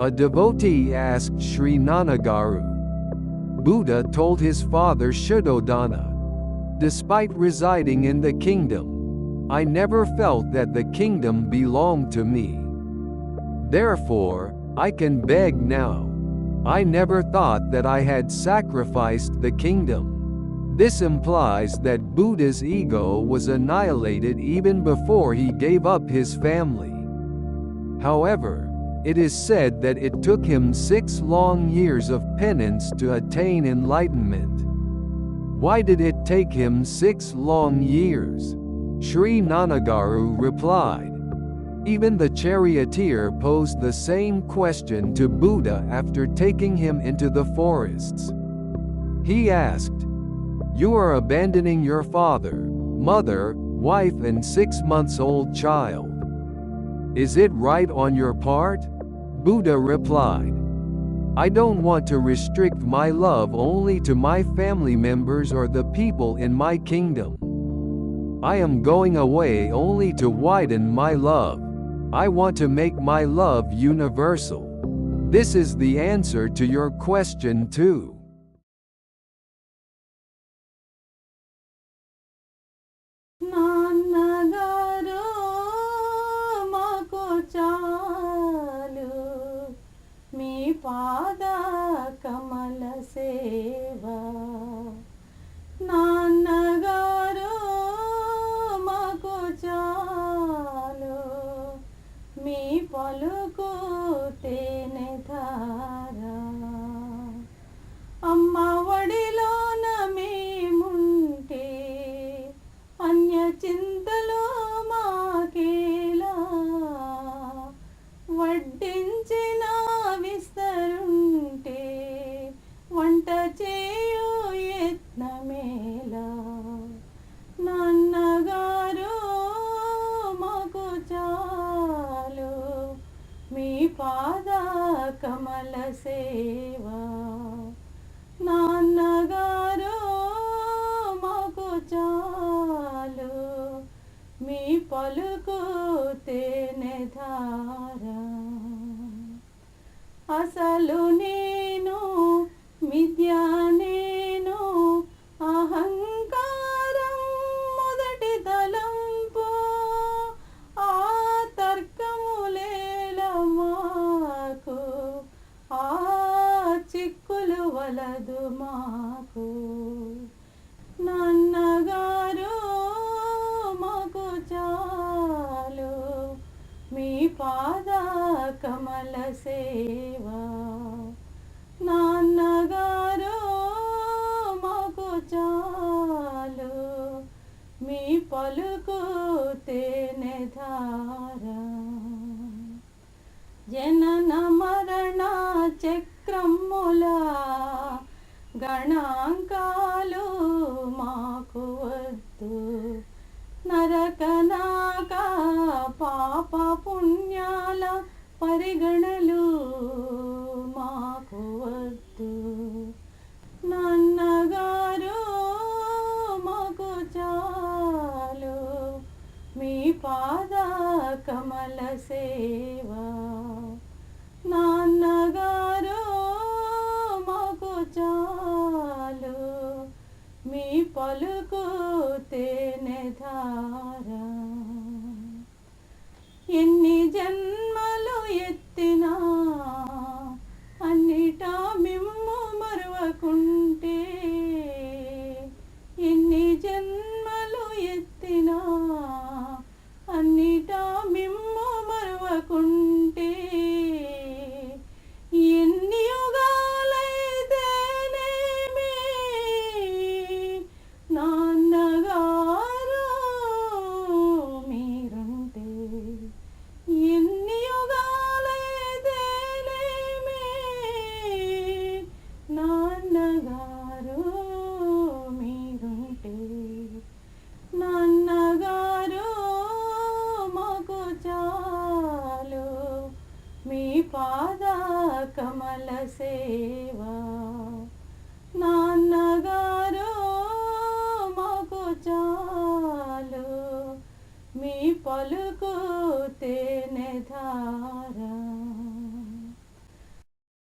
A devotee asked Sri Nanagaru. Buddha told his father Shuddhodana, "Despite residing in the kingdom, I never felt that the kingdom belonged to me. Therefore, I can beg now. I never thought that I had sacrificed the kingdom." This implies that Buddha's ego was annihilated even before he gave up his family. However, it is said that it took him 6 long years of penance to attain enlightenment. Why did it take him 6 long years? Sri Nanagaru replied. Even the charioteer posed the same question to Buddha after taking him into the forests. He asked, "You are abandoning your father, mother, wife and 6-month-old child. Is it right on your part?" Buddha replied, "I don't want to restrict my love only to my family members or the people in my kingdom. I am going away only to widen my love. I want to make my love universal." This is the answer to your question too. నాన్నగారు మాకు చాలు మీ పాద కమల సేవ. నాన్నగారు మాకు చాలు మీ పలుకు తేనె ధార. అమ్మ ఒడిలోన మేముంటే అన్య చింతలు మాకేలా. వడ్డించిన విస్తరుంటే వంట చేయు యత్నమేలా. నాన్నగారు మాకు చాలు మీ పాద కమల సేవ. నాన్నగారు మాకు చాలు మీ పలుకు తేనె ధార. అసలు నేను మిథ్యా నేను అహంకారం మొదటి తలంపు. ఆ తర్కములేల మాకు ఆ చిక్కులు వలదు మాకు. నాన్నగారు మాకు చాలు మీ పాద కమల సేవ. నాన్నగారు మాకు చాలు మీ పలుకు తేనె ధార. జనన మరణ చక్రముల గణాంకాలు మాకు వద్దు. నరకనాక పాప పుణ్యాల పరిగణలు మాకు వద్దు. నాన్నగారు మాకు చాలు మీ పాద కమల సేవ. నాన్నగారు మాకు చాలు మీ పలుకు తేనె ధార. ఎన్ని జన్మలు ఎత్తినా అన్నిటా మిమ్ము మరువకుంటే. ఎన్ని జన్మలు ఎత్తినా అన్నిటా మిమ్ము మరువకుంటే. ఎన్ని యుగాలైతేనేమి నాన్నగారు మీరుంటే. ఎన్ని యుగాలైతేనేమి నాన్నగారు మీరుంటే. నాన్నగారు మాకు చాలు మీ పాద కమల సేవ.